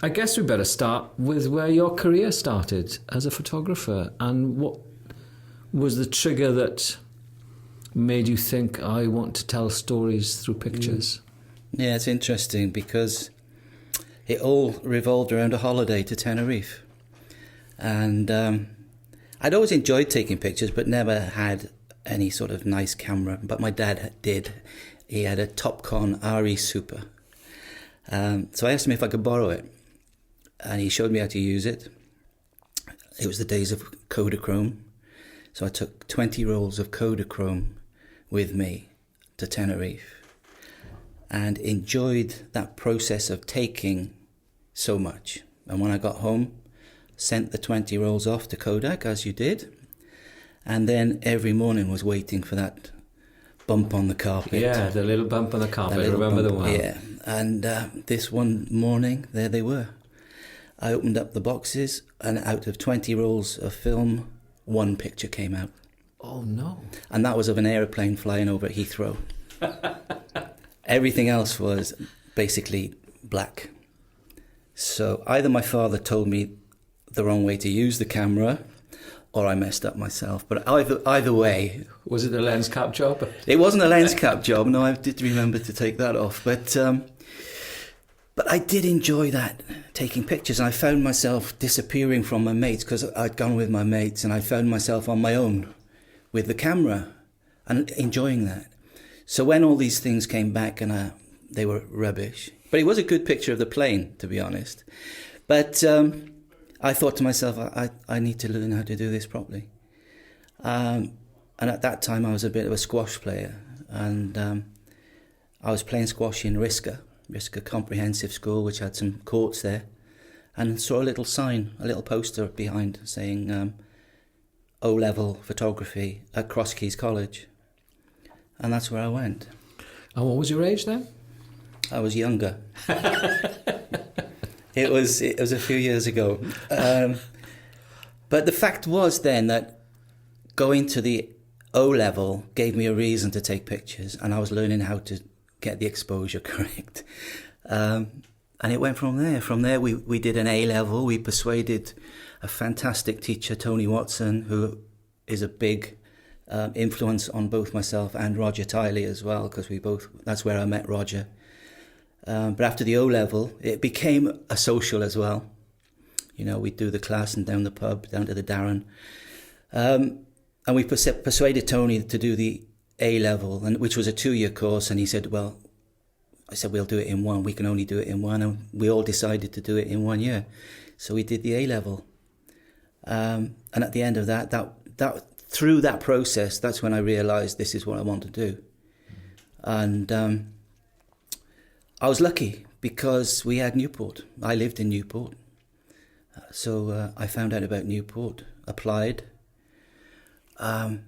I guess we better start with where your career started as a photographer, and what was the trigger that made you think, I want to tell stories through pictures? Yeah, it's interesting because it all revolved around a holiday to Tenerife. And I'd always enjoyed taking pictures, but never had any sort of nice camera. But my dad did. He had a Topcon RE Super. So I asked him if I could borrow it. And he showed me how to use it. It was the days of Kodachrome. So I took 20 rolls of Kodachrome with me to Tenerife and enjoyed that process of taking so much. And when I got home, sent the 20 rolls off to Kodak, as you did, and then every morning was waiting for that bump on the carpet. Yeah, the little bump on the carpet, I remember the one. Yeah, and this one morning, there they were. I opened up the boxes, and out of 20 rolls of film, one picture came out. Oh, no. And that was of an aeroplane flying over at Heathrow. Everything else was basically black. So either my father told me the wrong way to use the camera, or I messed up myself. But either way... Was it a lens cap job? It wasn't a lens cap job. No, I did remember to take that off. But I did enjoy that, taking pictures. And I found myself disappearing from my mates because I'd gone with my mates, and I found myself on my own with the camera and enjoying that. So when all these things came back, and they were rubbish, but it was a good picture of the plane, to be honest. But I thought to myself, I need to learn how to do this properly. And at that time, I was a bit of a squash player, and I was playing squash in Risca Comprehensive School, which had some courts there, and saw a little sign, a little poster behind saying O-level photography at Crosskeys College. And that's where I went. And what was your age then? I was younger. It was a few years ago. But the fact was then that going to the O-level gave me a reason to take pictures, and I was learning how to get the exposure correct. And it went from there. From there, we did an A-level. We persuaded a fantastic teacher, Tony Watson, who is a big influence on both myself and Roger Tiley as well, because that's where I met Roger. But after the O-level, it became a social as well. You know, we'd do the class and down the pub, down to the Darren. And we persuaded Tony to do the A-level, which was a 2-year course. And he said, I said, we'll do it in one. We can only do it in one. And we all decided to do it in 1 year. So we did the A-level. And at the end of that through that process, that's when I realised this is what I want to do. And I was lucky because we had Newport. I lived in Newport. So I found out about Newport, applied. And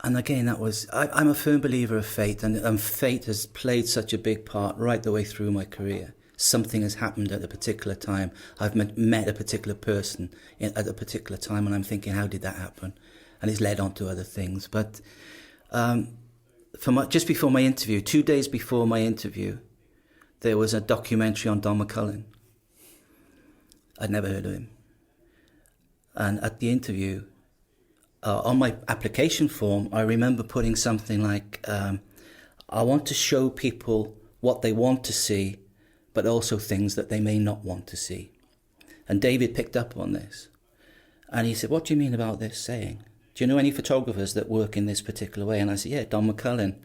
again, I'm a firm believer of fate, and fate has played such a big part right the way through my career. Something has happened at a particular time. I've met a particular person at a particular time, and I'm thinking, how did that happen? And it's led on to other things. But just before my interview, 2 days before my interview, there was a documentary on Don McCullin. I'd never heard of him. And at the interview, on my application form, I remember putting something like, I want to show people what they want to see, but also things that they may not want to see. And David picked up on this. And he said, what do you mean about this saying? Do you know any photographers that work in this particular way? And I said, yeah, Don McCullin.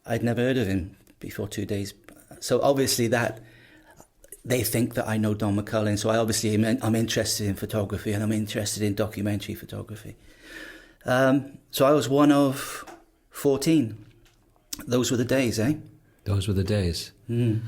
I'd never heard of him before 2 days. So obviously they think that I know Don McCullin. So I'm interested in photography, and I'm interested in documentary photography. So I was one of 14. Those were the days, eh? Those were the days. Mm.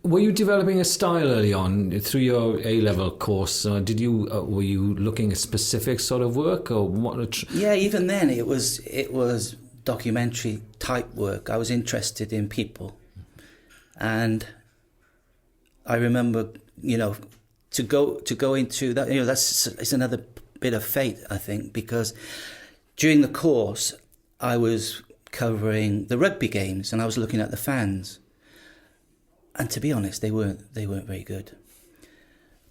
Were you developing a style early on through your A-level course? Were you looking at specific sort of work, or what? Yeah, even then it was documentary type work. I was interested in people, and I remember, to go into that. It's another bit of fate, I think, because during the course I was covering the rugby games and I was looking at the fans. And to be honest, they weren't very good.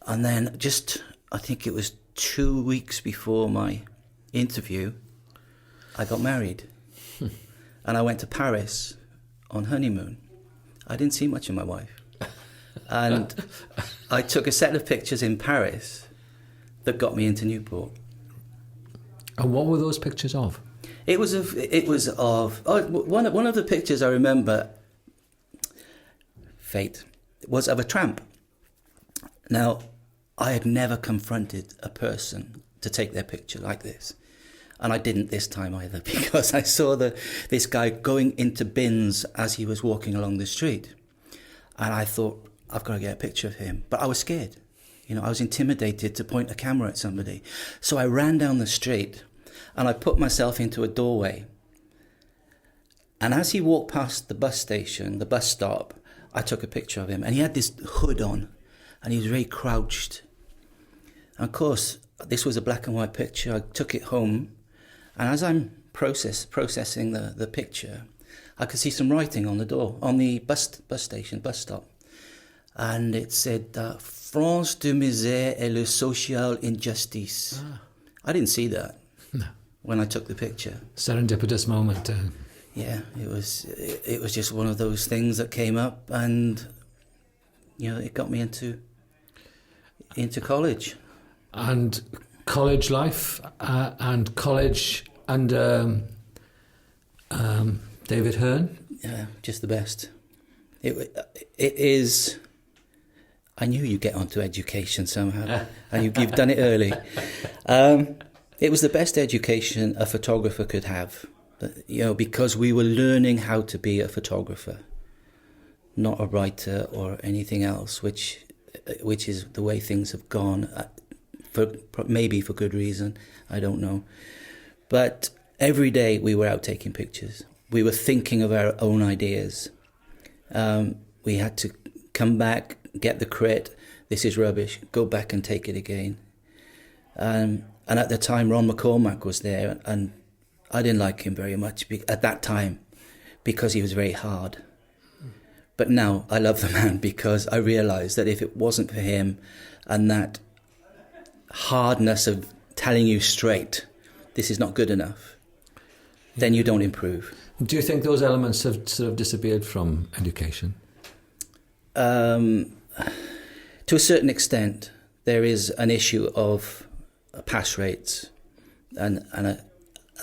And then I think it was 2 weeks before my interview, I got married. And I went to Paris on honeymoon. I didn't see much of my wife. And I took a set of pictures in Paris that got me into Newport. And what were those pictures of? It was of one of the pictures I remember, fate, was of a tramp. Now, I had never confronted a person to take their picture like this. And I didn't this time either, because I saw this guy going into bins as he was walking along the street. And I thought, I've got to get a picture of him. But I was scared. I was intimidated to point a camera at somebody. So I ran down the street and I put myself into a doorway. And as he walked past the bus station, the bus stop, I took a picture of him. And he had this hood on and he was very crouched. And of course, this was a black and white picture. I took it home. And as I'm processing the picture, I could see some writing on the door, on the bus stop. And it said, France de misère et le social injustice. Ah. I didn't see that when I took the picture. Serendipitous moment. Yeah, it was just one of those things that came up, and it got me into college. And college life and college under David Hurn? Yeah, just the best. It is. I knew you'd get onto education somehow, and you've done it early. It was the best education a photographer could have, because we were learning how to be a photographer, not a writer or anything else, which is the way things have gone. Maybe for good reason, I don't know. But every day we were out taking pictures. We were thinking of our own ideas. We had to come back, get the crit. This is rubbish. Go back and take it again. And at the time, Ron McCormack was there, and I didn't like him very much at that time because he was very hard. But now I love the man because I realised that if it wasn't for him and that hardness of telling you straight, this is not good enough, then you don't improve. Do you think those elements have sort of disappeared from education? To a certain extent, there is an issue of pass rates, and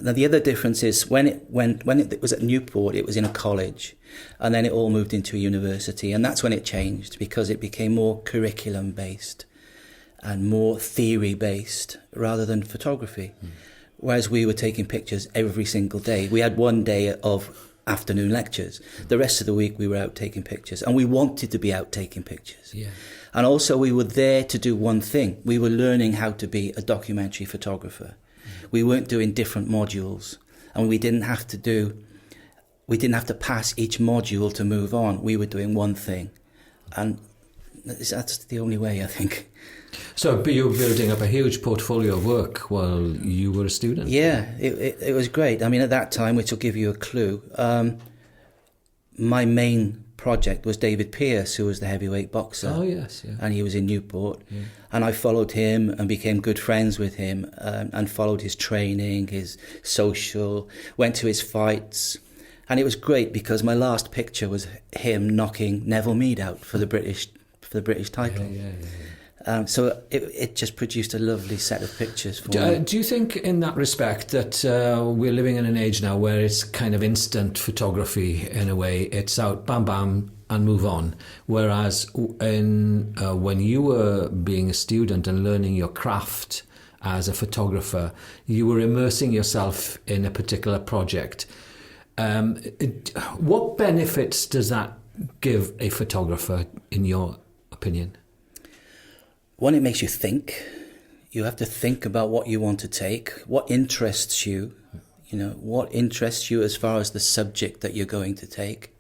the other difference is when it was at Newport, it was in a college, and then it all moved into a university, and that's when it changed because it became more curriculum based and more theory based rather than photography. Whereas we were taking pictures every single day. We had one day of afternoon lectures. The rest of the week we were out taking pictures, and we wanted to be out taking pictures. Yeah. And also we were there to do one thing. We were learning how to be a documentary photographer. We weren't doing different modules, and we didn't have to pass each module to move on. We were doing one thing, and that's the only way, I think. So you were building up a huge portfolio of work while you were a student? Yeah, it was great. I mean, at that time, which will give you a clue, my main project was David Pearce, who was the heavyweight boxer. Oh, yes, yeah. And he was in Newport. Yeah. And I followed him and became good friends with him and followed his training, his social, went to his fights. And it was great because my last picture was him knocking Neville Mead out for the British title. Yeah. So it just produced a lovely set of pictures for me. Do you think in that respect that we're living in an age now where it's kind of instant photography in a way? It's out, bam, bam, and move on. Whereas when you were being a student and learning your craft as a photographer, you were immersing yourself in a particular project. What benefits does that give a photographer, in your opinion? One, it makes you think. You have to think about what you want to take, what interests you, what interests you as far as the subject that you're going to take.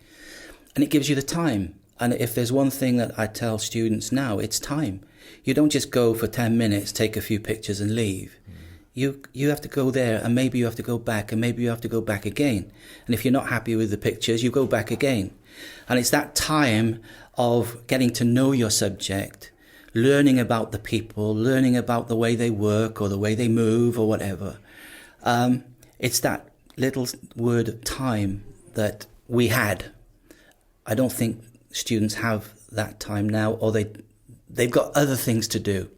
And it gives you the time. And if there's one thing that I tell students now, it's time. You don't just go for 10 minutes, take a few pictures and leave. You have to go there, and maybe you have to go back, and maybe you have to go back again. And if you're not happy with the pictures, you go back again. And it's that time of getting to know your subject, learning about the people, learning about the way they work or the way they move or whatever. It's that little word of time that we had. I don't think students have that time now, or they've got other things to do.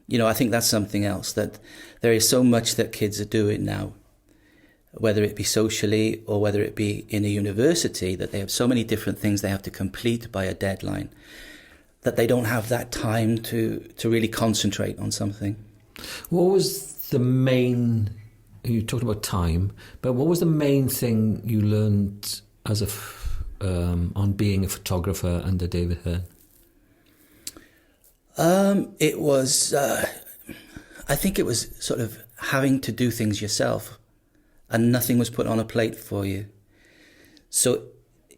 You know, I think that's something else, that there is so much that kids are doing now, whether it be socially or whether it be in a university, that they have so many different things they have to complete by a deadline, that they don't have that time to really concentrate on something. What was the main, you talked about time, but what was the main thing you learned as on being a photographer under David Hurn? It was, I think it was sort of having to do things yourself, and nothing was put on a plate for you. So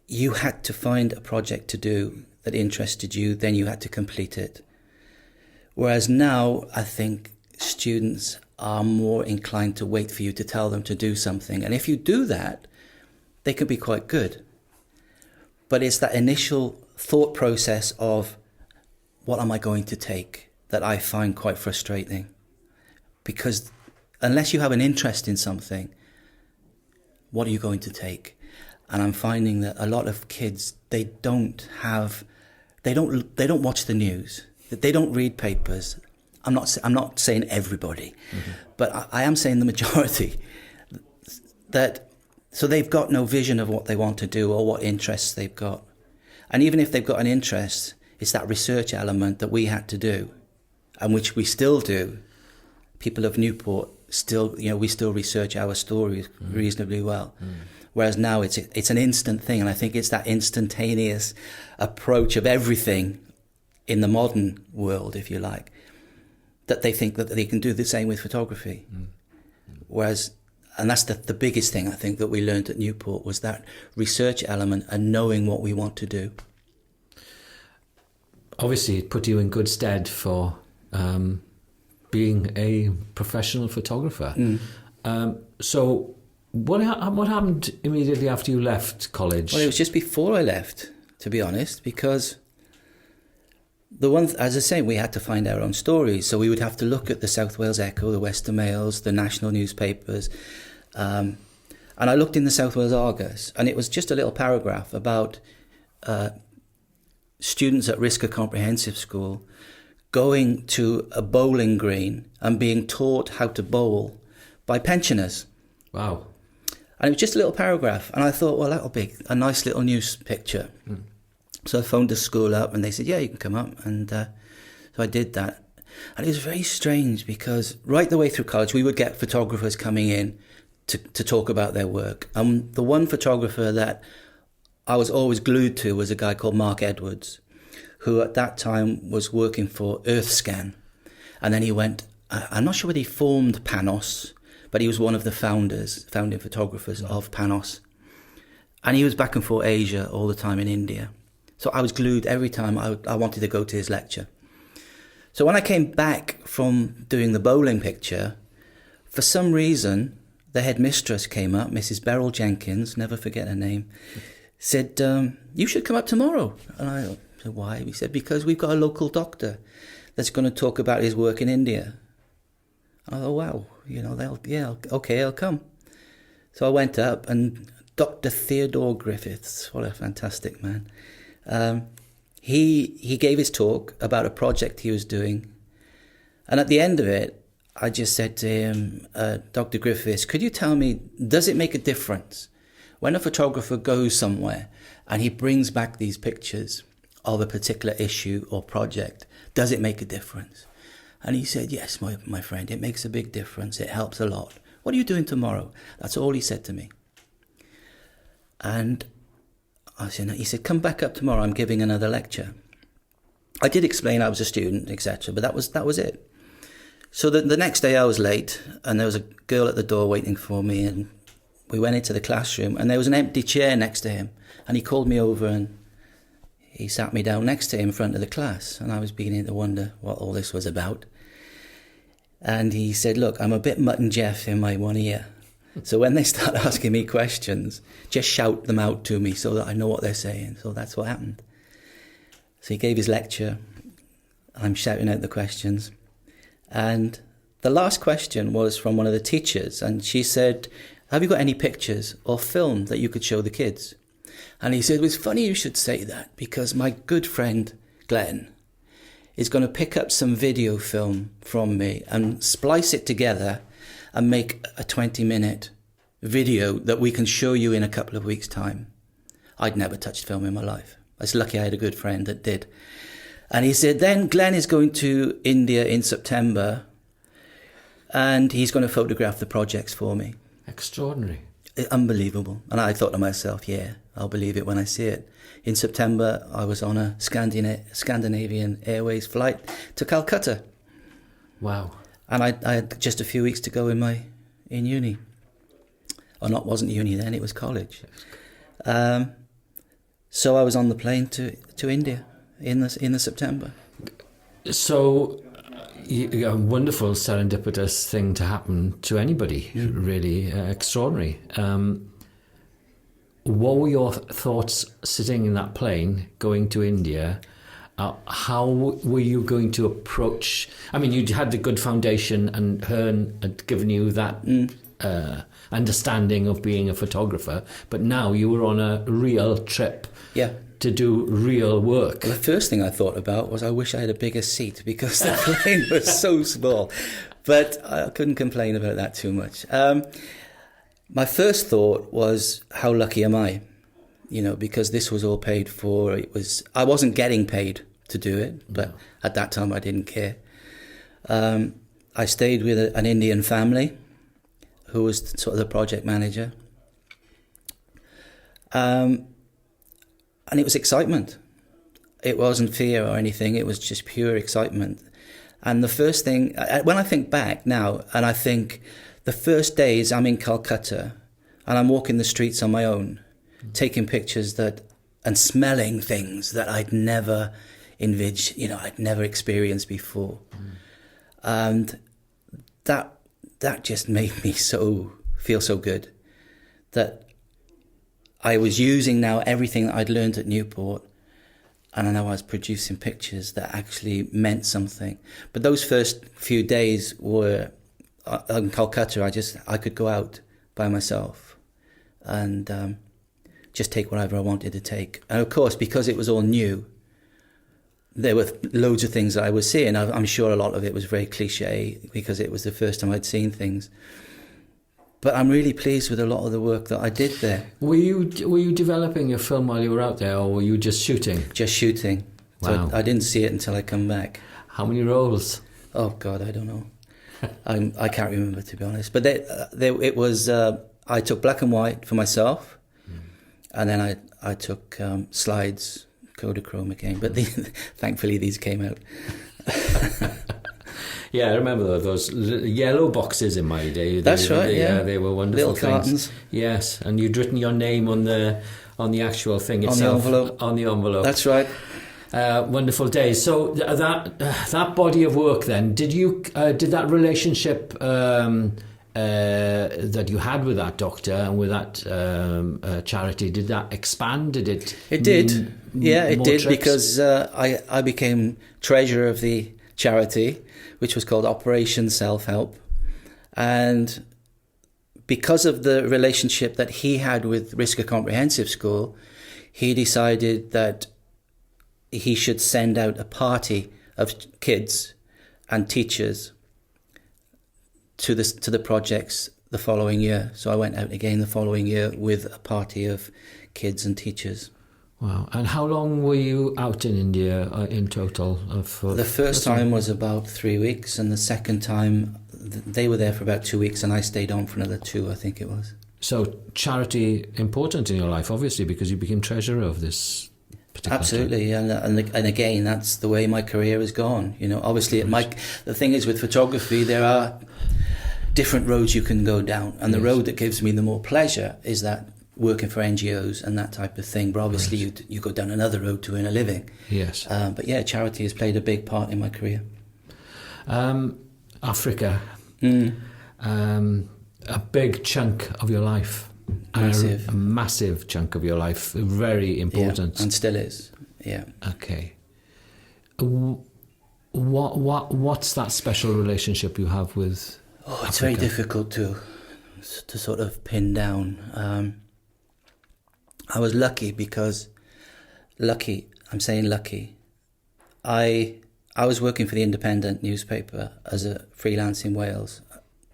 you had to find a project to do that interested you, then you had to complete it. Whereas now, I think students are more inclined to wait for you to tell them to do something. And if you do that, they can be quite good. But it's that initial thought process of, what am I going to take, that I find quite frustrating. Because unless you have an interest in something, what are you going to take? And I'm finding that a lot of kids, they don't watch the news. They don't read papers. I'm not saying everybody, but I am saying the majority. So they've got no vision of what they want to do or what interests they've got. And even if they've got an interest, it's that research element that we had to do, and which we still do. People of Newport we still research our stories reasonably well. Whereas now it's an instant thing, and I think it's that instantaneous approach of everything in the modern world, if you like, that they think that they can do the same with photography. Whereas, and that's the biggest thing I think that we learned at Newport, was that research element and knowing what we want to do. Obviously, it put you in good stead for being a professional photographer. So what happened immediately after you left college? Well, it was just before I left, to be honest, because as I say, we had to find our own stories. So we would have to look at the South Wales Echo, the Western Mails, the national newspapers. And I looked in the South Wales Argus, and it was just a little paragraph about students at risk of comprehensive school going to a bowling green and being taught how to bowl by pensioners. Wow. And it was just a little paragraph. And I thought, well, that'll be a nice little news picture. So I phoned the school up and they said, yeah, you can come up. And so I did that. And it was very strange because right the way through college, we would get photographers coming in to talk about their work. And the one photographer that I was always glued to was a guy called Mark Edwards, who at that time was working for Earthscan. And then he went, I'm not sure whether he formed Panos, but he was one of the founding photographers of Panos. And he was back and forth Asia all the time in India. So I was glued every time I wanted to go to his lecture. So when I came back from doing the bowling picture, for some reason, the headmistress came up, Mrs. Beryl Jenkins, never forget her name, said, you should come up tomorrow. And I said, why? He said, because we've got a local doctor that's going to talk about his work in India. I thought, wow, I'll come. So I went up, and Dr. Theodore Griffiths, what a fantastic man. He gave his talk about a project he was doing. And at the end of it, I just said to him, Dr. Griffiths, could you tell me, does it make a difference when a photographer goes somewhere and he brings back these pictures of a particular issue or project? Does it make a difference? And he said, yes, my friend, it makes a big difference. It helps a lot. What are you doing tomorrow? That's all he said to me. And he said, come back up tomorrow. I'm giving another lecture. I did explain I was a student, etc., but that was it. So the next day I was late, and there was a girl at the door waiting for me, and we went into the classroom, and there was an empty chair next to him, and he called me over and he sat me down next to him in front of the class, and I was beginning to wonder what all this was about. And he said, look, I'm a bit Mutt and Jeff in my one ear. So when they start asking me questions, just shout them out to me so that I know what they're saying. So that's what happened. So he gave his lecture. I'm shouting out the questions. And the last question was from one of the teachers. And she said, have you got any pictures or film that you could show the kids? And he said, well, it's funny you should say that, because my good friend Glenn is going to pick up some video film from me and splice it together and make a 20-minute video that we can show you in a couple of weeks' time. I'd never touched film in my life. I was lucky I had a good friend that did. And he said, then Glenn is going to India in September and he's going to photograph the projects for me. Extraordinary. Unbelievable. And I thought to myself, yeah, I'll believe it when I see it. In September, I was on a Scandinavian Airways flight to Calcutta. Wow. And I had just a few weeks to go in uni. Or not, wasn't uni then, it was college. So I was on the plane to India in the September. So a wonderful serendipitous thing to happen to anybody, really extraordinary. What were your thoughts sitting in that plane going to India? How were you going to approach? I mean, you had the good foundation, and Hurn had given you that understanding of being a photographer, but now you were on a real trip. Yeah. To do real work. Well, the first thing I thought about was I wish I had a bigger seat, because the plane was so small. But I couldn't complain about that too much. My first thought was, how lucky am I? You know, because this was all paid for. I wasn't getting paid to do it, but at that time I didn't care. I stayed with an Indian family who was sort of the project manager. And it was excitement. It wasn't fear or anything. It was just pure excitement. And the first thing, when I think back now, and I think the first days I'm in Calcutta and I'm walking the streets on my own, taking pictures and smelling things that I'd never envisaged, I'd never experienced before. And that just made me feel so good that I was using now everything that I'd learned at Newport, and I know I was producing pictures that actually meant something. But those first few days were in Calcutta. I could go out by myself and just take whatever I wanted to take. And of course, because it was all new, there were loads of things that I was seeing. I'm sure a lot of it was very cliche because it was the first time I'd seen things. But I'm really pleased with a lot of the work that I did there. Were you developing your film while you were out there, or were you just shooting? Just shooting. Wow. So I didn't see it until I come back. How many rolls? Oh God, I don't know. I can't remember, to be honest. But it was. I took black and white for myself, and then I took slides, Kodachrome again. But thankfully these came out. Yeah, I remember those yellow boxes in my day. That's right. They were wonderful. Little cartons. Yes, and you'd written your name on the actual thing On itself. the envelope. On the envelope. That's right. Wonderful days. So that body of work, then, did that relationship that you had with that doctor and with that charity, did that expand? Did it? It did. Yeah, it did, trips? because I became treasurer of the charity, which was called Operation Self-Help. And because of the relationship that he had with Risca Comprehensive School, he decided that he should send out a party of kids and teachers to the projects the following year. So I went out again the following year with a party of kids and teachers. Wow. And how long were you out in India in total? The first time was about 3 weeks, and the second time they were there for about 2 weeks, and I stayed on for another 2, I think it was. So charity important in your life, obviously, because you became treasurer of this particular Absolutely, and again, that's the way my career has gone. Obviously, the thing is with photography, there are different roads you can go down, and the road that gives me the more pleasure is that working for NGOs and that type of thing. But obviously, you go down another road to earn a living. Yes. But yeah, charity has played a big part in my career. Africa, a big chunk of your life. Massive. A massive chunk of your life. Very important. Yeah, and still is. Yeah. Okay. What's that special relationship you have with Oh, it's Africa? very difficult to sort of pin down. I was lucky because, I'm saying lucky. I was working for the Independent newspaper as a freelance in Wales,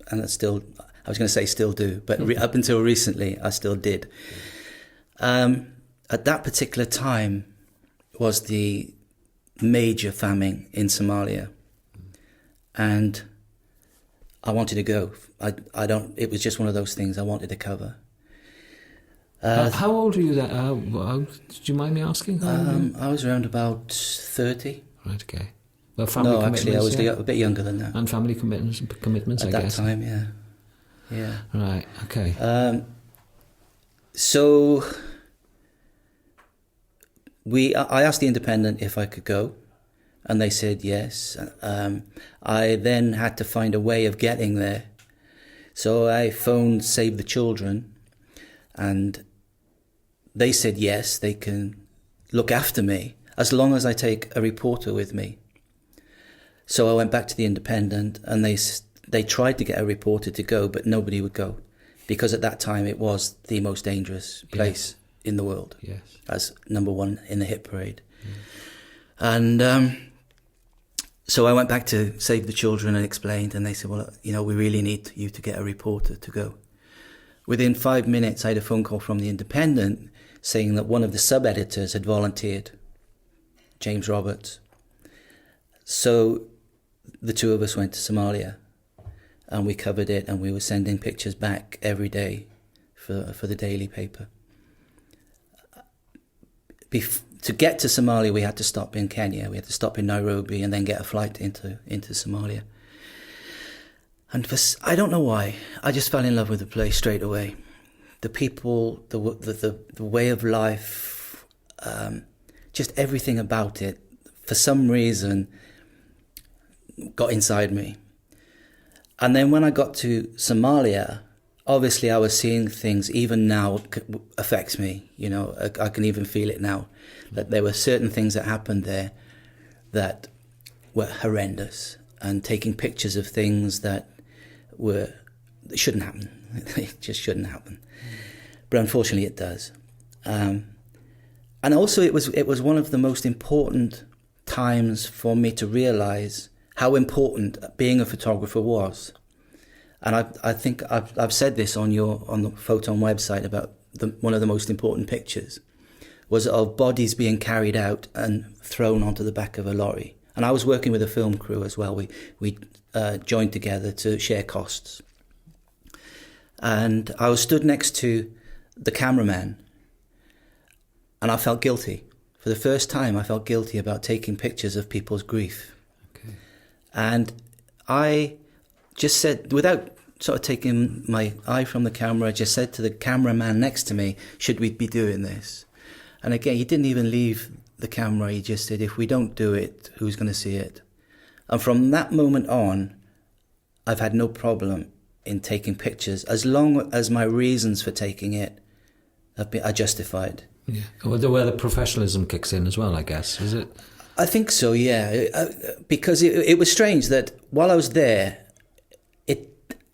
and I was going to say still do, but up until recently I still did. At that particular time was the major famine in Somalia, and I wanted to go. It was just one of those things I wanted to cover. How old were you then? Do you mind me asking? I was around about 30. Right, okay. Well, family commitments, actually, I was yeah? a bit younger than that. And family commitments, I At that guess. time, yeah. Yeah. Right, okay. So I asked the Independent if I could go, and they said yes. I then had to find a way of getting there. So I phoned Save the Children, and they said yes, they can look after me as long as I take a reporter with me. So I went back to the Independent, and they tried to get a reporter to go, but nobody would go, because at that time it was the most dangerous place in the world. Yes. As number one in the hit parade. And so I went back to Save the Children and explained, and they said, well, we really need you to get a reporter to go. Within 5 minutes, I had a phone call from the Independent saying that one of the sub-editors had volunteered, James Roberts. So the two of us went to Somalia, and we covered it, and we were sending pictures back every day for the daily paper. To get to Somalia, we had to stop in Kenya. We had to stop in Nairobi and then get a flight into Somalia. And I don't know why, I just fell in love with the place straight away. The people, the way of life, just everything about it, for some reason, got inside me. And then when I got to Somalia, obviously I was seeing things even now affects me. I can even feel it now. That there were certain things that happened there that were horrendous, and taking pictures of things that shouldn't happen. It just shouldn't happen. But unfortunately it does. And also it was one of the most important times for me to realise how important being a photographer was. And I think I've said this on the Ffoton website about one of the most important pictures was of bodies being carried out and thrown onto the back of a lorry. And I was working with a film crew as well. We joined together to share costs. And I was stood next to the cameraman, and I felt guilty. For the first time, I felt guilty about taking pictures of people's grief. Okay. And I just said, without sort of taking my eye from the camera, I just said to the cameraman next to me, should we be doing this? And again, he didn't even leave the camera. He just said, if we don't do it, who's going to see it? And from that moment on, I've had no problem in taking pictures, as long as my reasons for taking it are justified. Yeah. Well, where the professionalism kicks in as well, I guess, is it? I think so, yeah. Because it was strange that while I was there,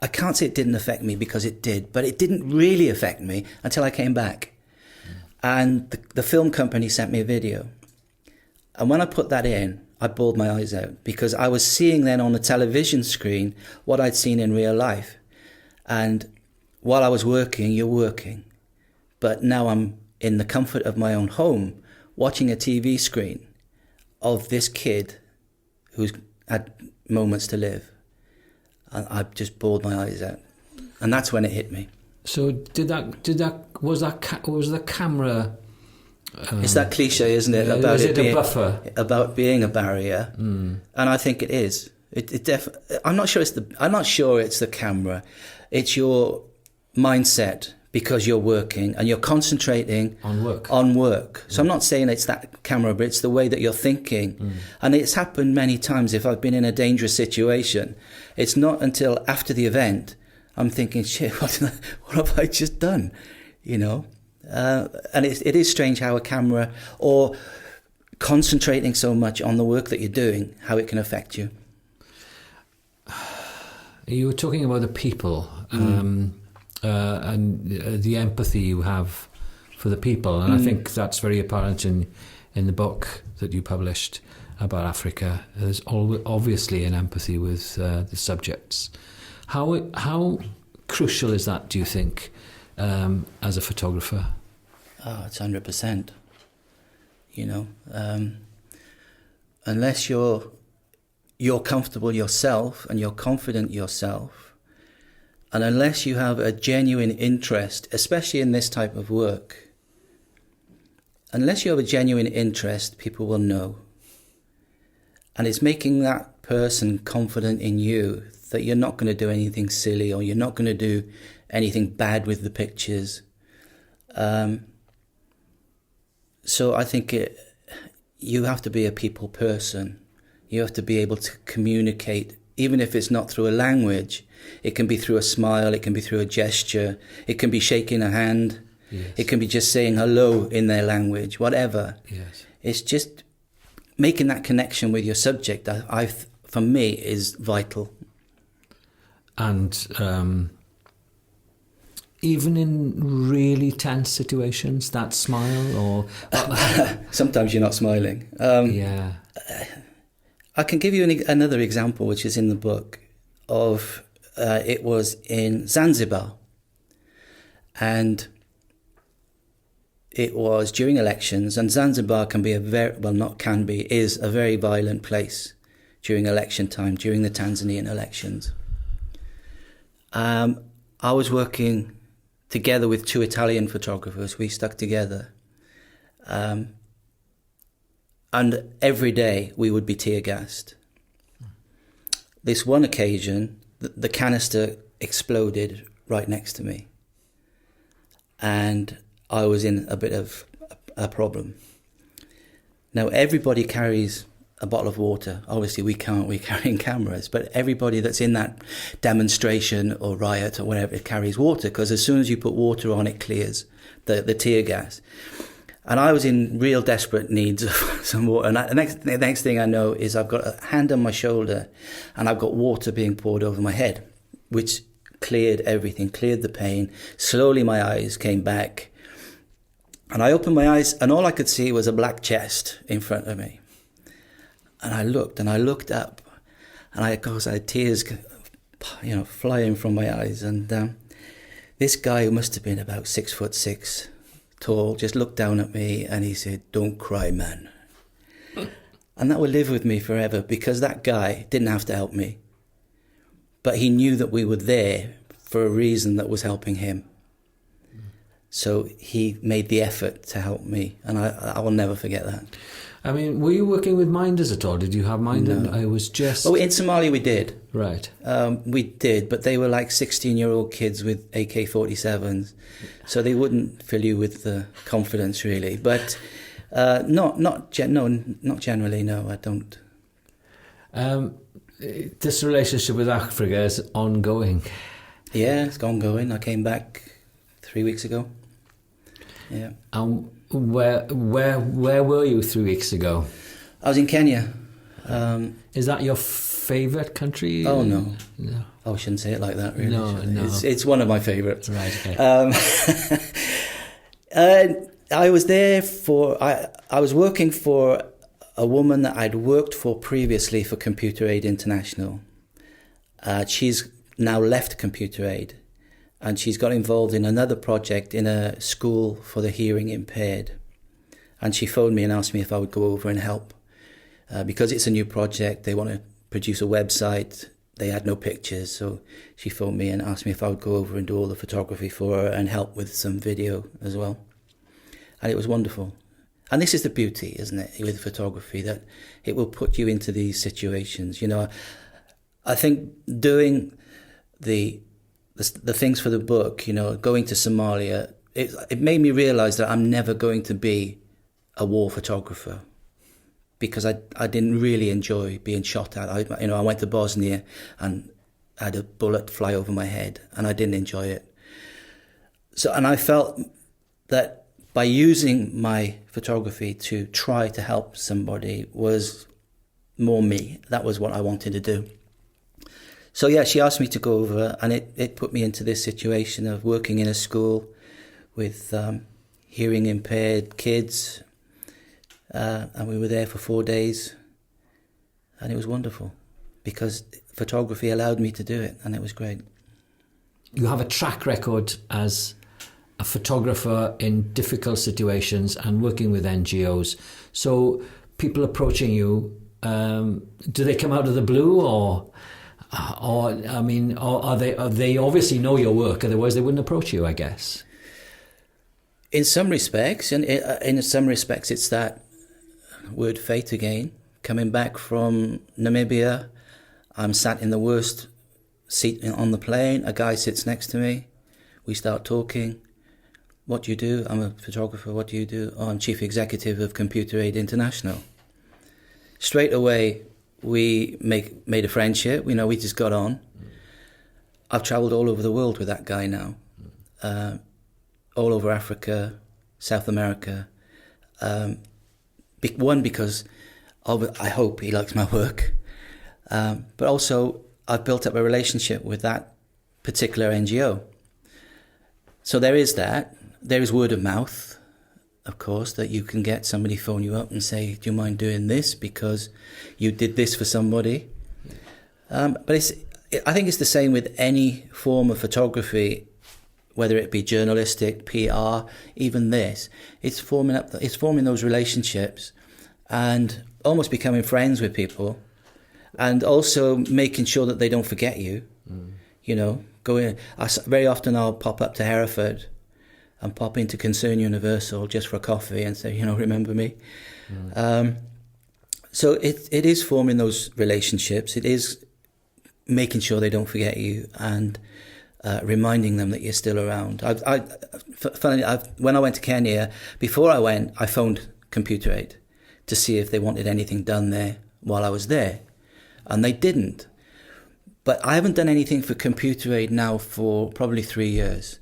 I can't say it didn't affect me, because it did, but it didn't really affect me until I came back. And the film company sent me a video. And when I put that in, I bawled my eyes out, because I was seeing then on the television screen what I'd seen in real life. And while I was working, you're working. But now I'm in the comfort of my own home, watching a TV screen of this kid who's had moments to live. And I just bawled my eyes out. And that's when it hit me. So was the camera? It's that cliche, isn't it? Is it a buffer? About being a barrier, and I think it is. I'm not sure it's the camera. It's your mindset, because you're working and you're concentrating on work. So I'm not saying it's that camera, but it's the way that you're thinking. And it's happened many times. If I've been in a dangerous situation, it's not until after the event I'm thinking, shit, what have I just done? And it is strange how a camera, or concentrating so much on the work that you're doing, how it can affect you. You were talking about the people and the empathy you have for the people, and I think that's very apparent in the book that you published about Africa. There's obviously an empathy with the subjects. How crucial is that, do you think, as a photographer? Oh, it's 100%. You know, unless you're comfortable yourself and you're confident yourself, and unless you have a genuine interest, especially in this type of work, unless you have a genuine interest, people will know. And it's making that person confident in you that you're not going to do anything silly, or you're not going to do anything bad with the pictures. So I think you have to be a people person. You have to be able to communicate, even if it's not through a language. It can be through a smile, it can be through a gesture, it can be shaking a hand, yes. It can be just saying hello in their language, whatever. Yes. It's just making that connection with your subject, for me, is vital. And even in really tense situations, that smile, or sometimes you're not smiling. Yeah. I can give you another example, which is in the book, of it was in Zanzibar, and it was during elections, and Zanzibar can be is a very violent place during election time, during the Tanzanian elections. I was working together with 2 Italian photographers. We stuck together. And every day we would be tear gassed. This one occasion, the canister exploded right next to me. And I was in a bit of a problem. Now, everybody carries a bottle of water. Obviously, we're carrying cameras, but everybody that's in that demonstration or riot or whatever carries water, because as soon as you put water on, it clears the tear gas. And I was in real desperate needs of some water. And the next thing I know is I've got a hand on my shoulder and I've got water being poured over my head, which cleared everything, cleared the pain. Slowly my eyes came back. And I opened my eyes and all I could see was a black chest in front of me. And I looked up, and I had tears, flying from my eyes. And this guy, who must have been about 6'6" tall, just looked down at me and he said, "Don't cry, man." And that will live with me forever, because that guy didn't have to help me, but he knew that we were there for a reason that was helping him. So he made the effort to help me, and I will never forget that. I mean, were you working with minders at all? Did you have minders? No. I was just... Oh, in Somalia we did. Right. We did, but they were like 16-year-old kids with AK-47s, so they wouldn't fill you with confidence, really. But not generally, no, I don't. This relationship with Africa is ongoing. Yeah, it's ongoing. I came back 3 weeks ago. Yeah. Where were you 3 weeks ago? I was in Kenya. Is that your favourite country? Oh, no. No. Oh, I shouldn't say it like that, really. No. It's one of my favourites. Right, okay. I was there I was working for a woman that I'd worked for previously for Computer Aid International. She's now left Computer Aid, and she's got involved in another project in a school for the hearing impaired. And she phoned me and asked me if I would go over and help. Because it's a new project, they want to produce a website. They had no pictures, so she phoned me and asked me if I would go over and do all the photography for her and help with some video as well. And it was wonderful. And this is the beauty, isn't it, with photography, that it will put you into these situations. I think doing the things for the book, going to Somalia, it made me realise that I'm never going to be a war photographer, because I didn't really enjoy being shot at. I went to Bosnia and had a bullet fly over my head, and I didn't enjoy it. And I felt that by using my photography to try to help somebody was more me. That was what I wanted to do. So yeah, she asked me to go over, and it put me into this situation of working in a school with hearing impaired kids, and we were there for 4 days, and it was wonderful because photography allowed me to do it, and it was great. You have a track record as a photographer in difficult situations and working with NGOs. So people approaching you, do they come out of the blue, or they obviously know your work, otherwise they wouldn't approach you, I guess. In some respects, and in some respects, it's that word fate again. Coming back from Namibia, I'm sat in the worst seat on the plane. A guy sits next to me. We start talking. What do you do? I'm a photographer. What do you do? Oh, I'm chief executive of Computer Aid International. Straight away, we made a friendship. We just got on. I've travelled all over the world with that guy now. All over Africa, South America. One, because I hope he likes my work. But also, I've built up a relationship with that particular NGO. So there is that. There is word of mouth, of course, that you can get somebody phone you up and say, do you mind doing this because you did this for somebody? But I think it's the same with any form of photography, whether it be journalistic, PR, even this. It's forming those relationships and almost becoming friends with people, and also making sure that they don't forget you. Very often I'll pop up to Hereford and pop into Concern Universal just for a coffee and say, remember me. So it is forming those relationships. It is making sure they don't forget you and reminding them that you're still around. When I went to Kenya, before I went, I phoned Computer Aid to see if they wanted anything done there while I was there. And they didn't. But I haven't done anything for Computer Aid now for probably 3 years,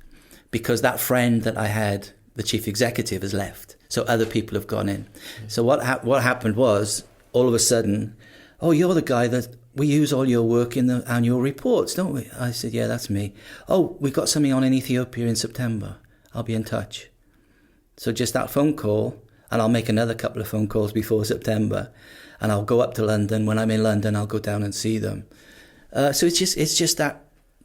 because that friend that I had, the chief executive, has left. So other people have gone in. So what happened was, all of a sudden, oh, you're the guy that we use all your work in the annual reports, don't we? I said, yeah, that's me. Oh, we've got something on in Ethiopia in September. I'll be in touch. So just that phone call, and I'll make another couple of phone calls before September, and I'll go up to London. When I'm in London, I'll go down and see them. So it's just that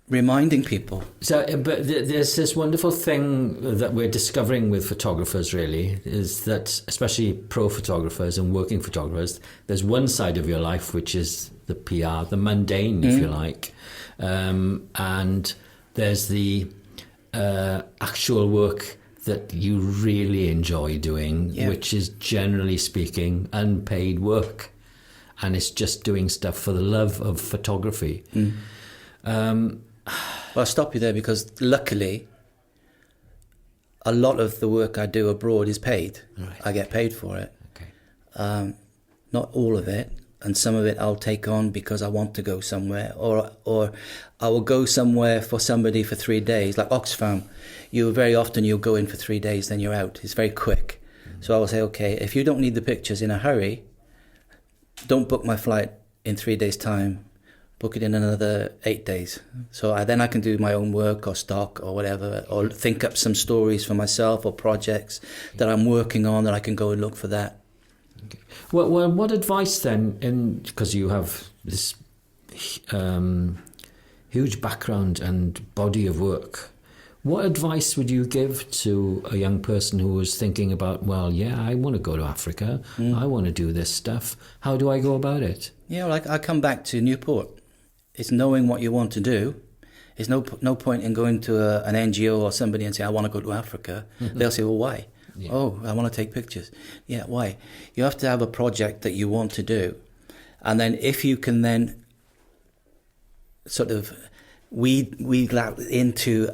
reminding people. So, but there's this wonderful thing that we're discovering with photographers, really, is that, especially pro photographers and working photographers, there's one side of your life which is the PR, the mundane, if you like, and there's the actual work that you really enjoy doing, which is, generally speaking, unpaid work. And it's just doing stuff for the love of photography. Well, I'll stop you there, because luckily, a lot of the work I do abroad is paid. Right. I get paid for it. Okay. Not all of it, and some of it I'll take on because I want to go somewhere, or I will go somewhere for somebody for 3 days, like Oxfam. You'll go in for 3 days, then you're out. It's very quick. So I will say, okay, if you don't need the pictures in a hurry, don't book my flight in 3 days' time. Book it in another 8 days. So then I can do my own work or stock or whatever, or think up some stories for myself or projects that I'm working on that I can go and look for that. Okay. Well, what advice then, because you have this huge background and body of work, what advice would you give to a young person who was thinking about, well, yeah, I want to go to Africa, I want to do this stuff. How do I go about it? Yeah, well, I come back to Newport. It's knowing what you want to do. There's no point in going to an NGO or somebody and say, I want to go to Africa. They'll say, well, why? Yeah. Oh, I want to take pictures. Yeah, why? You have to have a project that you want to do. And then if you can then sort of weed out into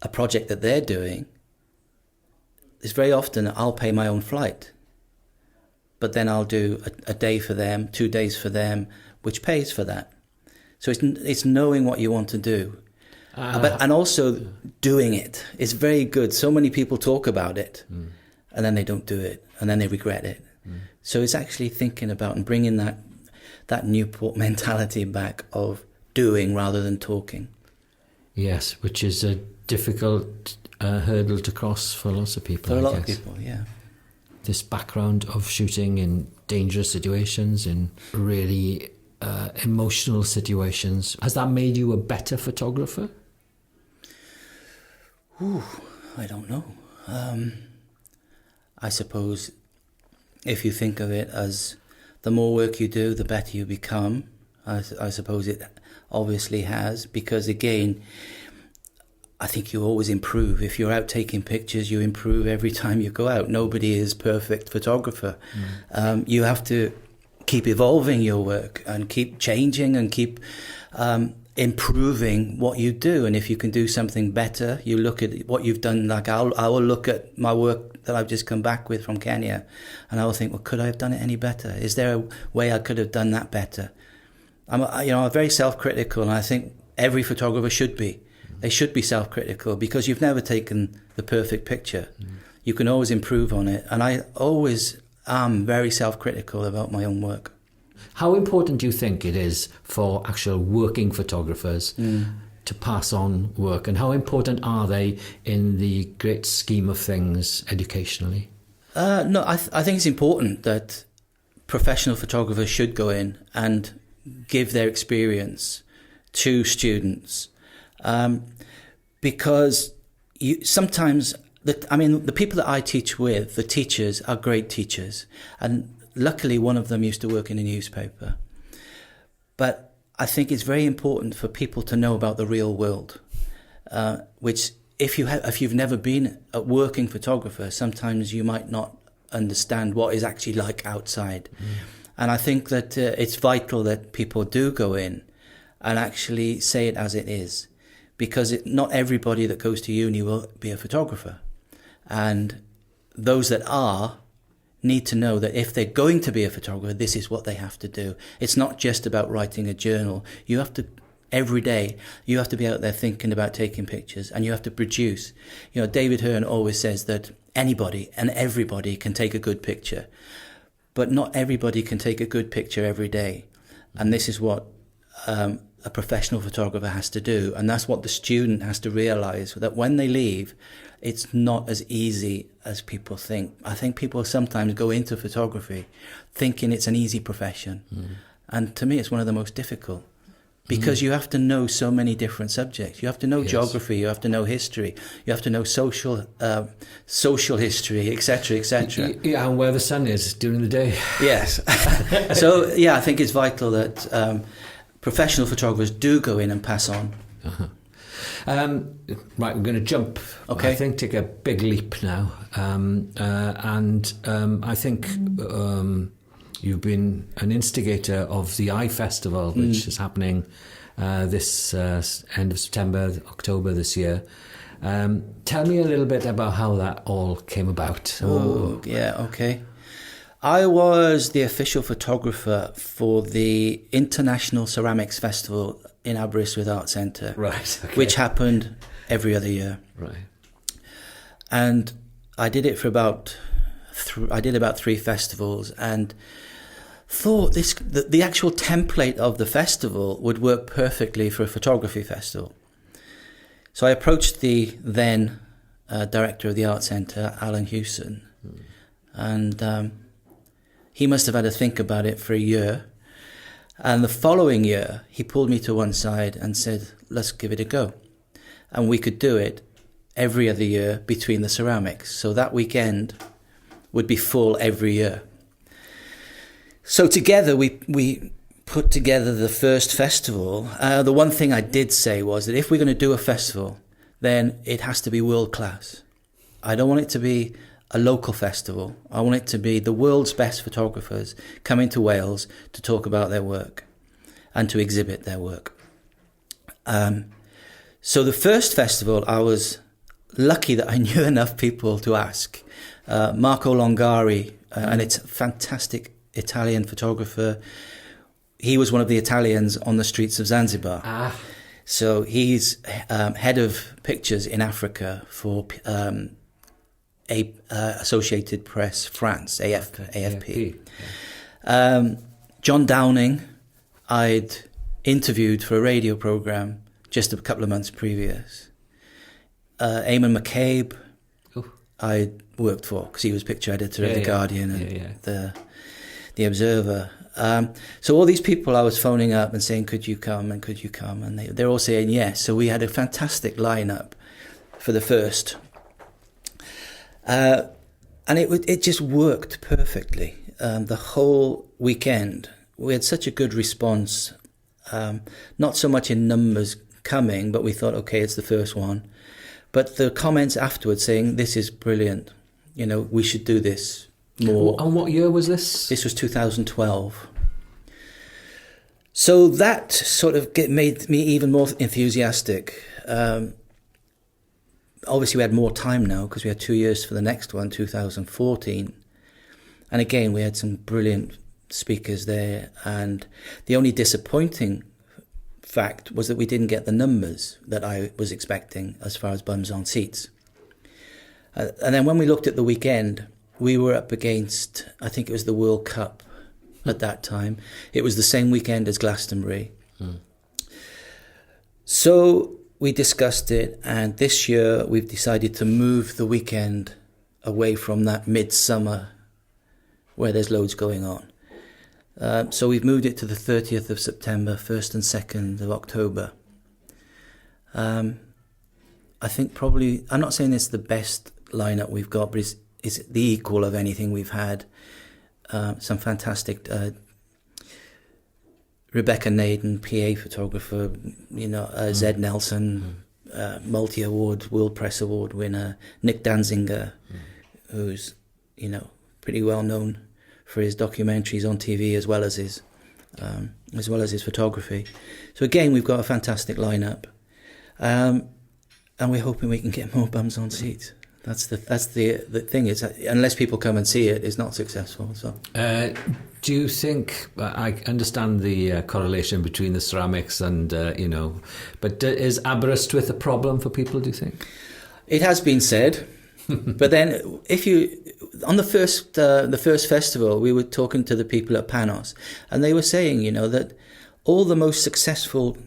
a project that they're doing, it's very often I'll pay my own flight, but then I'll do a day for them, 2 days for them, which pays for that. So it's knowing what you want to do. and also doing it. It's very good. So many people talk about it, and then they don't do it, and then they regret it. So it's actually thinking about and bringing that Newport mentality back of doing rather than talking. Yes, which is a difficult hurdle to cross for lots of people. For a lot of people, yeah. This background of shooting in dangerous situations, in really emotional situations, has that made you a better photographer? Ooh, I don't know. I suppose if you think of it as the more work you do, the better you become, I suppose it obviously has, because again, I think you always improve. If you're out taking pictures, you improve every time you go out. Nobody is perfect photographer. You have to keep evolving your work and keep changing and keep improving what you do. And if you can do something better, you look at what you've done. Like I will look at my work that I've just come back with from Kenya, and I will think, well, could I have done it any better? Is there a way I could have done that better? I'm very self-critical, and I think every photographer should be. They should be self-critical, because you've never taken the perfect picture. You can always improve on it. And I always am very self-critical about my own work. How important do you think it is for actual working photographers to pass on work? And how important are they in the great scheme of things educationally? No, I think it's important that professional photographers should go in and give their experience to students. Because sometimes, the people that I teach with, the teachers, are great teachers. And luckily, one of them used to work in a newspaper. But I think it's very important for people to know about the real world, which if you've never been a working photographer, sometimes you might not understand what is actually like outside. And I think that it's vital that people do go in and actually say it as it is. Because not everybody that goes to uni will be a photographer. And those that are need to know that if they're going to be a photographer, this is what they have to do. It's not just about writing a journal. You have to, every day, you have to be out there thinking about taking pictures, and you have to produce. David Hurn always says that anybody and everybody can take a good picture, but not everybody can take a good picture every day. And this is what a professional photographer has to do, and that's what the student has to realise, that when they leave, it's not as easy as people think. I think people sometimes go into photography thinking it's an easy profession, and to me it's one of the most difficult, because you have to know so many different subjects. You have to know geography, you have to know history, you have to know social history, etc., etc. Yeah, and where the sun is during the day. Yes. So yeah, I think it's vital that professional photographers do go in and pass on. Right, we're going to jump. Okay. I think take a big leap now, and I think you've been an instigator of the Eye Festival, which is happening this end of September, October this year. Tell me a little bit about how that all came about. Oh, yeah, okay. I was the official photographer for the International Ceramics Festival in Aberystwyth Arts Centre, right? Okay. Which happened every other year. Right. And I did it for about 3 festivals, and thought the actual template of the festival would work perfectly for a photography festival. So I approached the then director of the Art Centre, Alan Hewson, and he must have had to think about it for a year. And the following year, he pulled me to one side and said, let's give it a go. And we could do it every other year between the ceramics. So that weekend would be full every year. So together, we put together the first festival. The one thing I did say was that if we're going to do a festival, then it has to be world class. I don't want it to be a local festival. I want it to be the world's best photographers coming to Wales to talk about their work and to exhibit their work. So the first festival, I was lucky that I knew enough people to ask. Marco Longari, and it's a fantastic Italian photographer. He was one of the Italians on the streets of Zanzibar. So he's head of pictures in Africa for Associated Press France, AFP. John Downing, I'd interviewed for a radio programme just a couple of months previous. Eamon McCabe, I worked for because he was picture editor of The Guardian and the Observer. So all these people I was phoning up and saying, could you come? And they're all saying yes. So we had a fantastic lineup for the first. And it just worked perfectly. The whole weekend, we had such a good response. Not so much in numbers coming, but we thought, okay, it's the first one. But the comments afterwards saying, this is brilliant. We should do this more. And what year was this? This was 2012. So that sort of made me even more enthusiastic. Obviously, we had more time now because we had 2 years for the next one, 2014. And again, we had some brilliant speakers there. And the only disappointing fact was that we didn't get the numbers that I was expecting as far as bums on seats. And then when we looked at the weekend, we were up against, I think it was the World Cup at that time. It was the same weekend as Glastonbury. So we discussed it, and this year we've decided to move the weekend away from that midsummer where there's loads going on. So we've moved it to the 30th of September, 1st and 2nd of October. I think probably, I'm not saying it's the best lineup we've got, but it's the equal of anything we've had. Some fantastic Rebecca Naden, PA photographer, Zed Nelson, multi-award, World Press Award winner, Nick Danziger, who's, pretty well known for his documentaries on TV as well as his photography. So again, we've got a fantastic lineup, and we're hoping we can get more bums on seats. That's the thing is, unless people come and see it, it's not successful. So, do you think? I understand the correlation between the ceramics and but is Aberystwyth a problem for people? Do you think? It has been said, but then on the first festival, we were talking to the people at Panos, and they were saying, that all the most successful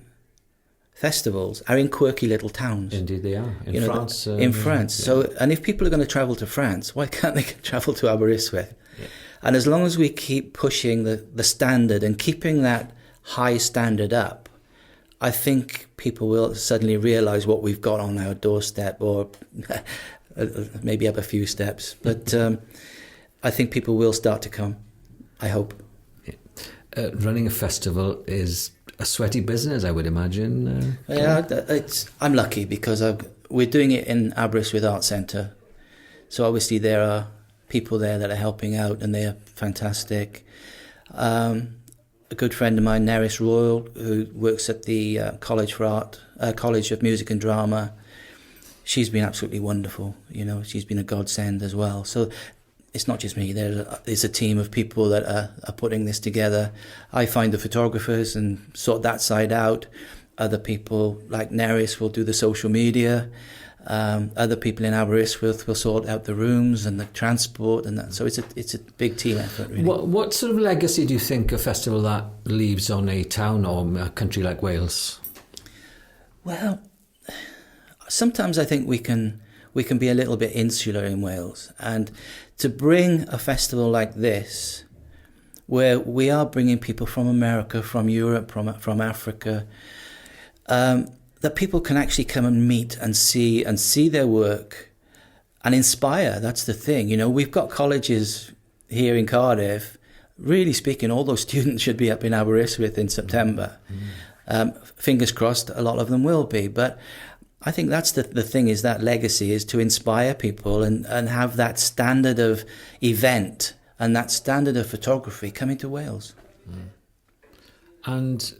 festivals are in quirky little towns. Indeed, they are in France. In France. Yeah. So, and if people are going to travel to France, why can't they travel to Aberystwyth? Yeah. And as long as we keep pushing the standard and keeping that high standard up, I think people will suddenly realise what we've got on our doorstep, or maybe up a few steps. But I think people will start to come. I hope. Yeah. Running a festival is a sweaty business, I would imagine. I'm lucky because we're doing it in Aberystwyth Art Centre. So obviously there are people there that are helping out, and they are fantastic. A good friend of mine, Nerys Royal, who works at the College of Music and Drama, she's been absolutely wonderful. She's been a godsend as well. So it's not just me. There's a team of people that are putting this together. I find the photographers and sort that side out. Other people like Nerys will do the social media. Other people in Aberystwyth will sort out the rooms and the transport and that. So it's a big team effort, really. What sort of legacy do you think a festival that leaves on a town or a country like Wales? Well, sometimes I think we can be a little bit insular in Wales, and to bring a festival like this, where we are bringing people from America, from Europe, from Africa, that people can actually come and meet and see their work and inspire. That's the thing. We've got colleges here in Cardiff. Really speaking, all those students should be up in Aberystwyth in September. Fingers crossed, a lot of them will be, but I think that's the thing, is that legacy is to inspire people and have that standard of event and that standard of photography coming to Wales. And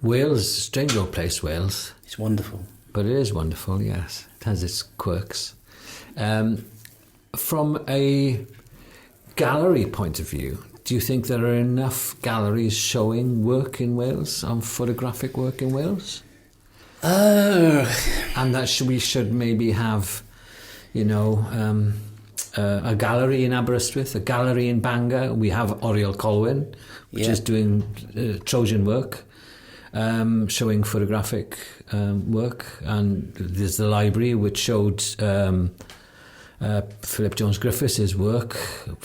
Wales, strange old place, Wales. It's wonderful. But it is wonderful, yes. It has its quirks. From a gallery point of view, Do you think there are enough galleries showing work in Wales, photographic work in Wales? And that we should maybe have, a gallery in Aberystwyth, a gallery in Bangor. We have Oriel Colwyn, which is doing Trojan work, showing photographic work. And there's the library, which showed Philip Jones Griffiths' work.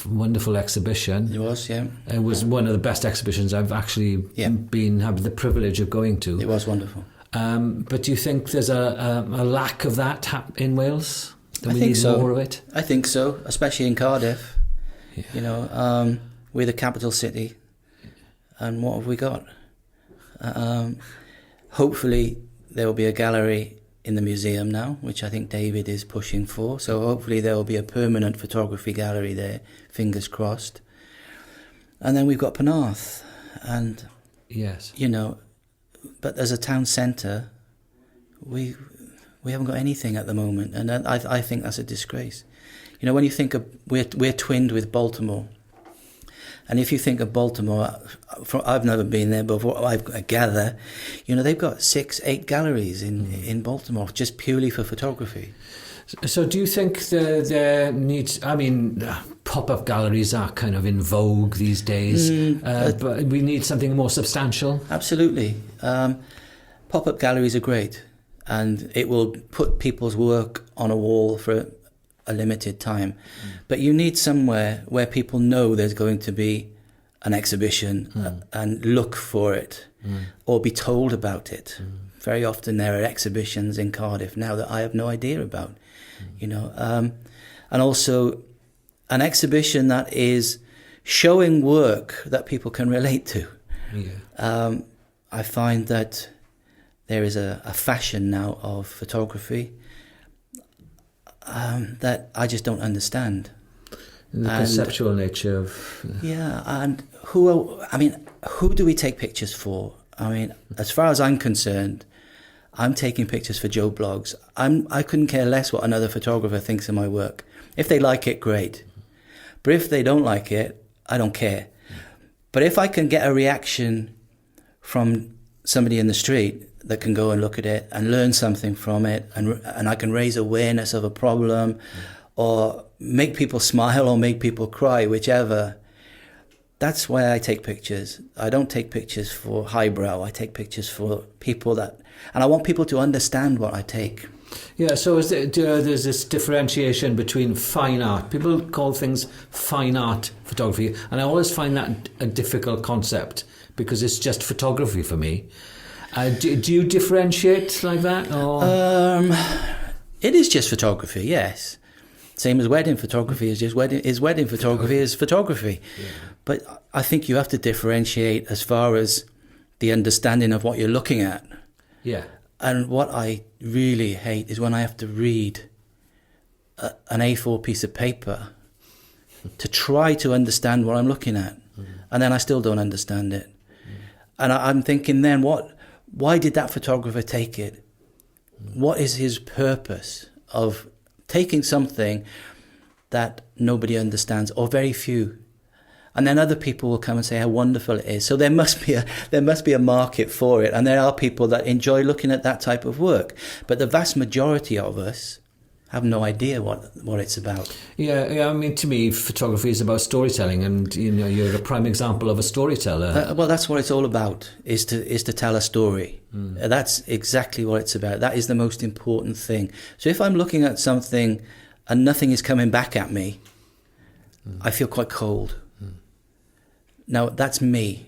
Wonderful exhibition. It was, yeah. It was one of the best exhibitions I've actually had the privilege of going to. It was wonderful. But do you think there's a lack of that in Wales? I think so. More of it? I think so, especially in Cardiff. Yeah. We're the capital city. And what have we got? Hopefully there will be a gallery in the museum now, which I think David is pushing for. So hopefully there will be a permanent photography gallery there, fingers crossed. And then we've got Penarth. And, yes, but as a town centre, we haven't got anything at the moment, and I think that's a disgrace. When you think of we're twinned with Baltimore, and if you think of Baltimore, I've never been there, but what I gather, they've got 6-8 galleries in Baltimore just purely for photography. So do you think there needs? I mean, pop-up galleries are kind of in vogue these days, but we need something more substantial. Absolutely, pop-up galleries are great. And it will put people's work on a wall for a limited time. But you need somewhere where people know there's going to be an exhibition and look for it or be told about it. Very often there are exhibitions in Cardiff now that I have no idea about, and also an exhibition that is showing work that people can relate to. Yeah. I find that there is a fashion now of photography that I just don't understand. The conceptual nature of... Yeah, and who do we take pictures for? I mean, as far as I'm concerned, I'm taking pictures for Joe Blogs. I couldn't care less what another photographer thinks of my work. If they like it, great. But if they don't like it, I don't care. But if I can get a reaction from somebody in the street that can go and look at it and learn something from it, and I can raise awareness of a problem or make people smile or make people cry, whichever, that's why I take pictures. I don't take pictures for highbrow. I take pictures for people and I want people to understand what I take. Yeah, so there's this differentiation between fine art. People call things fine art photography, and I always find that a difficult concept because it's just photography for me. Do you differentiate like that? Or? It is just photography, yes. Same as wedding photography is just wedding photography is photography. Yeah. But I think you have to differentiate as far as the understanding of what you're looking at. Yeah. And what I really hate is when I have to read an A4 piece of paper to try to understand what I'm looking at. And then I still don't understand it. And I'm thinking then, why did that photographer take it? What is his purpose of taking something that nobody understands or very few? And then other people will come and say how wonderful it is. So there must be a market for it. And there are people that enjoy looking at that type of work. But the vast majority of us have no idea what it's about. Yeah, I mean, to me, photography is about storytelling, and you're a prime example of a storyteller. Well, that's what it's all about, is to tell a story. That's exactly what it's about. That is the most important thing. So if I'm looking at something and nothing is coming back at me, I feel quite cold. Now, that's me.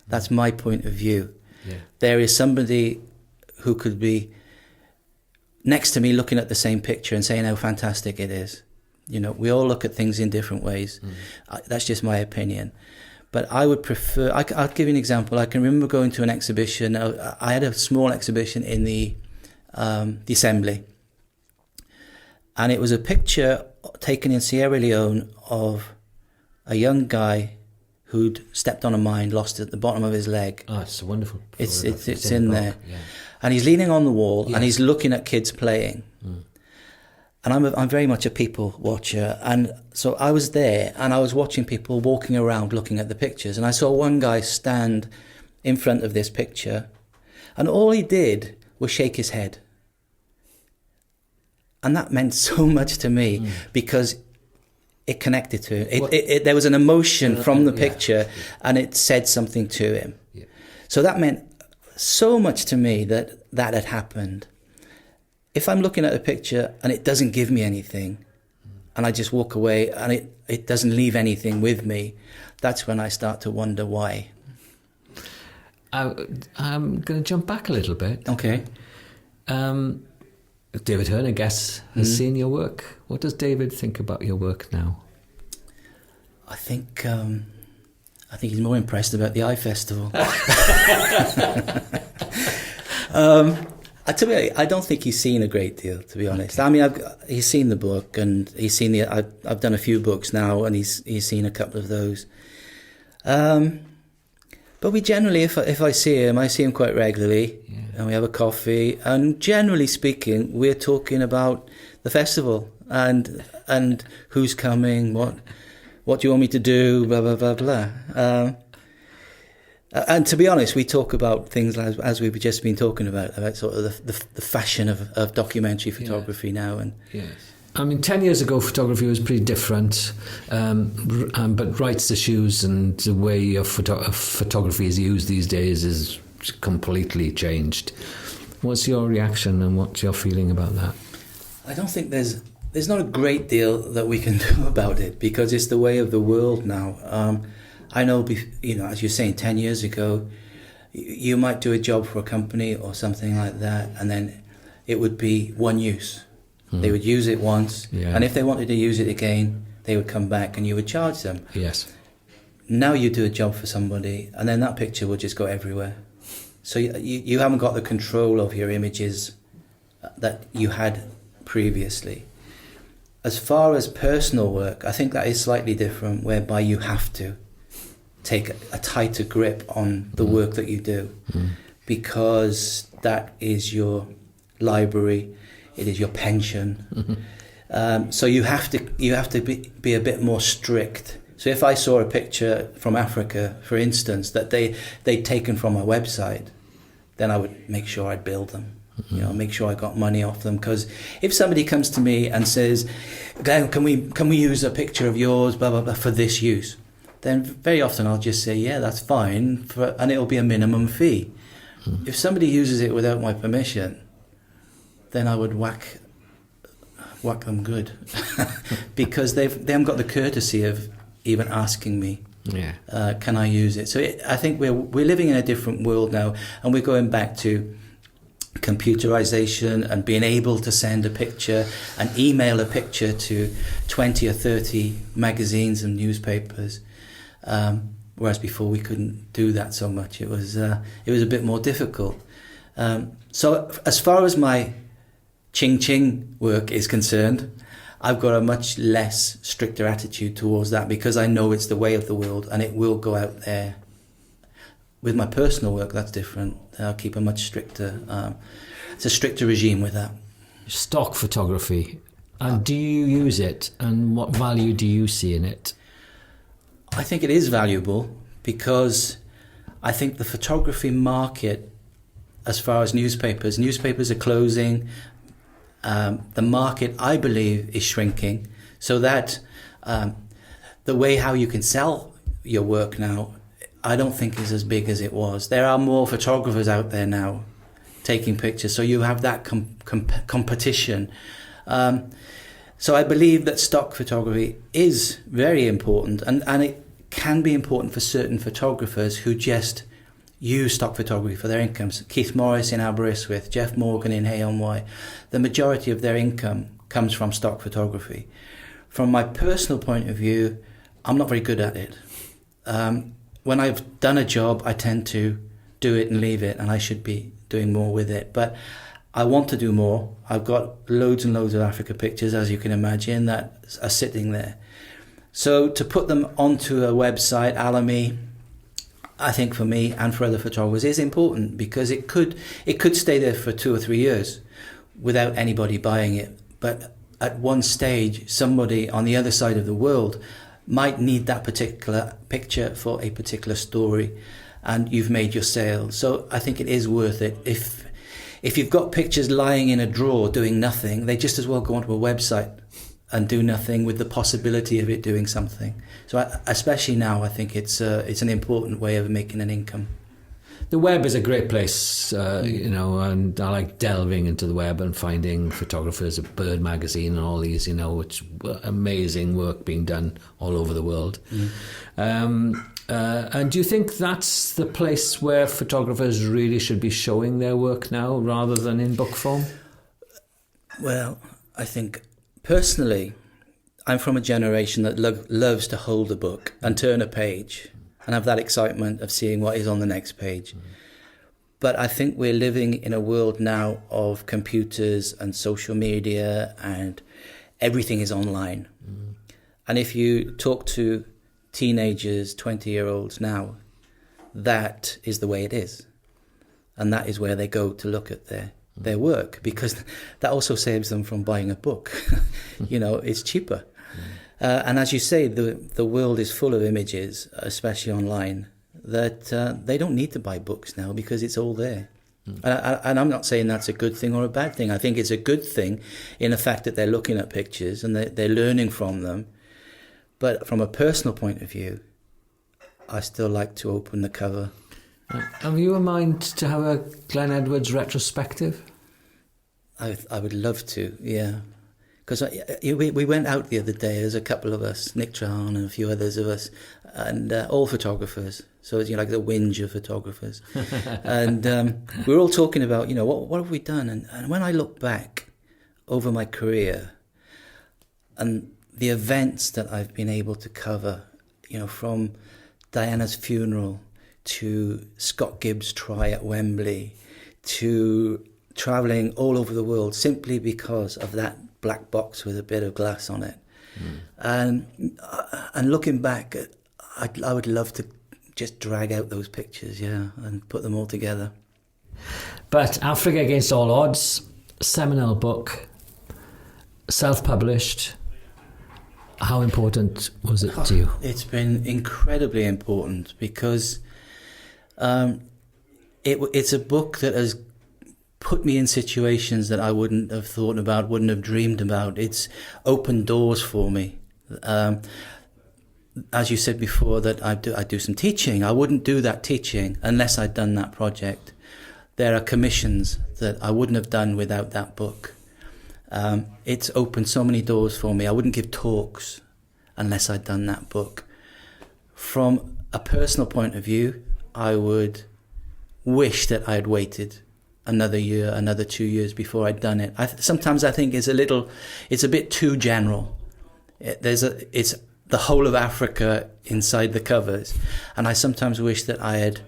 That's my point of view. Yeah. There is somebody who could be next to me looking at the same picture and saying how fantastic it is. We all look at things in different ways. That's just my opinion. But I would prefer... I'll give you an example. I can remember going to an exhibition. I had a small exhibition in the Assembly. And it was a picture taken in Sierra Leone of a young guy who'd stepped on a mine, lost it at the bottom of his leg. Oh, it's wonderful. It's in there. Yeah. And he's leaning on the wall, and he's looking at kids playing. And I'm very much a people watcher. And so I was there and I was watching people walking around looking at the pictures. And I saw one guy stand in front of this picture and all he did was shake his head. And that meant so much to me because it connected to him. There was an emotion from the picture and it said something to him. Yeah. So that meant so much to me that had happened. If I'm looking at a picture and it doesn't give me anything and I just walk away and it doesn't leave anything with me, that's when I start to wonder why. I'm going to jump back a little bit. Okay. David Hurn, I guess, has seen your work. What does David think about your work now? I think he's more impressed about the Eye Festival. To me, I don't think he's seen a great deal, to be honest. Okay. I mean, he's seen the book, and he's seen I've done a few books now, and he's seen a couple of those. But we generally, if I see him quite regularly, and we have a coffee, and generally speaking, we're talking about the festival and who's coming, what do you want me to do, blah blah blah blah. And to be honest, we talk about things as we've just been talking about sort of the fashion of documentary photography now. And yes. I mean, 10 years ago, photography was pretty different, but rights issues and the way of photography is used these days is completely changed. What's your reaction and what's your feeling about that? I don't think there's not a great deal that we can do about it because it's the way of the world now. I know, as you're saying, 10 years ago, you might do a job for a company or something like that, and then it would be one use. They would use it once, and if they wanted to use it again, they would come back and you would charge them. Yes. Now you do a job for somebody, and then that picture will just go everywhere. So you haven't got the control of your images that you had previously. As far as personal work, I think that is slightly different, whereby you have to take a tighter grip on the work that you do, because that is your library, it is your pension. So you have to be a bit more strict. So if I saw a picture from Africa, for instance, that they'd taken from a website, then I would make sure I'd build them. Make sure I got money off them. Because if somebody comes to me and says, "Glenn, can we use a picture of yours, blah blah blah, for this use?" then very often I'll just say, yeah, that's fine, and it'll be a minimum fee. If somebody uses it without my permission, then I would whack them good, because they haven't got the courtesy of even asking me, can I use it? So I think we're living in a different world now, and we're going back to computerization and being able to send a picture and email a picture to 20 or 30 magazines and newspapers. Whereas before we couldn't do that so much. It was a bit more difficult. So as far as my ching work is concerned, I've got a much less stricter attitude towards that, because I know it's the way of the world and it will go out there. With my personal work, that's different. I'll keep a much stricter, it's a stricter regime with that. Stock photography, and do you use it, and what value do you see in it? I think it is valuable, because I think the photography market, as far as newspapers are closing. The market, I believe, is shrinking, so that the way how you can sell your work now, I don't think is as big as it was. There are more photographers out there now taking pictures, so you have that competition. So I believe that stock photography is very important, and it can be important for certain photographers who just use stock photography for their incomes. Keith Morris in Aberystwyth, Jeff Morgan in EMYR, the majority of their income comes from stock photography. From my personal point of view, I'm not very good at it. When I've done a job, I tend to do it and leave it, and I should be doing more with it. But I want to do more. I've got loads and loads of Africa pictures, as you can imagine, that are sitting there. So to put them onto a website, Alamy, I think for me and for other photographers is important, because it could stay there for 2 or 3 years without anybody buying it. But at one stage, somebody on the other side of the world might need that particular picture for a particular story, and you've made your sale. So I think it is worth it. If you've got pictures lying in a drawer doing nothing, they just as well go onto a website and do nothing with the possibility of it doing something. So especially now, I think it's an important way of making an income. The web is a great place, you know, and I like delving into the web and finding photographers at Bird magazine and all these, you know, it's amazing work being done all over the world. And do you think that's the place where photographers really should be showing their work now rather than in book form? Well, I think personally, I'm from a generation that loves to hold a book and turn a page and have that excitement of seeing what is on the next page. But I think we're living in a world now of computers and social media, and everything is online. And if you talk to teenagers, 20-year-olds now, that is the way it is. And that is where they go to look at their work, because that also saves them from buying a book. You know, it's cheaper. And as you say, the world is full of images, especially online, that they don't need to buy books now because it's all there. And I'm not saying that's a good thing or a bad thing. I think it's a good thing in the fact that they're looking at pictures and they're learning from them. But from a personal point of view, I still like to open the cover. Have you a mind to have a Glenn Edwards retrospective? I would love to, yeah. Because we went out the other day, there's a couple of us, Nick Trahan and a few others of us, and all photographers. So it's, you know, like the whinge of photographers. And we were all talking about, you know, what have we done? And when I look back over my career and the events that I've been able to cover, you know, from Diana's funeral to Scott Gibbs' try at Wembley to travelling all over the world simply because of that black box with a bit of glass on it. And looking back, I would love to just drag out those pictures, yeah, and put them all together. But Africa Against All Odds, seminal book, self-published. How important was it to you? It's been incredibly important because it's a book that has put me in situations that I wouldn't have thought about, wouldn't have dreamed about. It's opened doors for me. As you said before, that I do some teaching. I wouldn't do that teaching unless I'd done that project. There are commissions that I wouldn't have done without that book. It's opened so many doors for me. I wouldn't give talks unless I'd done that book. From a personal point of view, I would wish that I had waited another year, another 2 years before I'd done it. Sometimes I think it's a bit too general. It's the whole of Africa inside the covers, and I sometimes wish that I had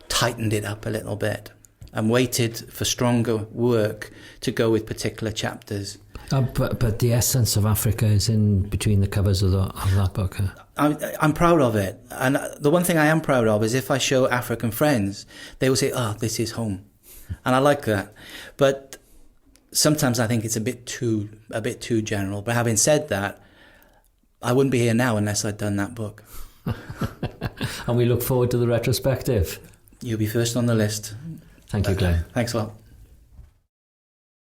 tightened it up a little bit and waited for stronger work to go with particular chapters. But the essence of Africa is in between the covers of that book. I'm proud of it, and the one thing I am proud of is if I show African friends, they will say, "Oh, this is home," and I like that. But sometimes I think it's a bit too general. But having said that, I wouldn't be here now unless I'd done that book. And we look forward to the retrospective. You'll be first on the list. Thank you, Glenn. Thanks a lot.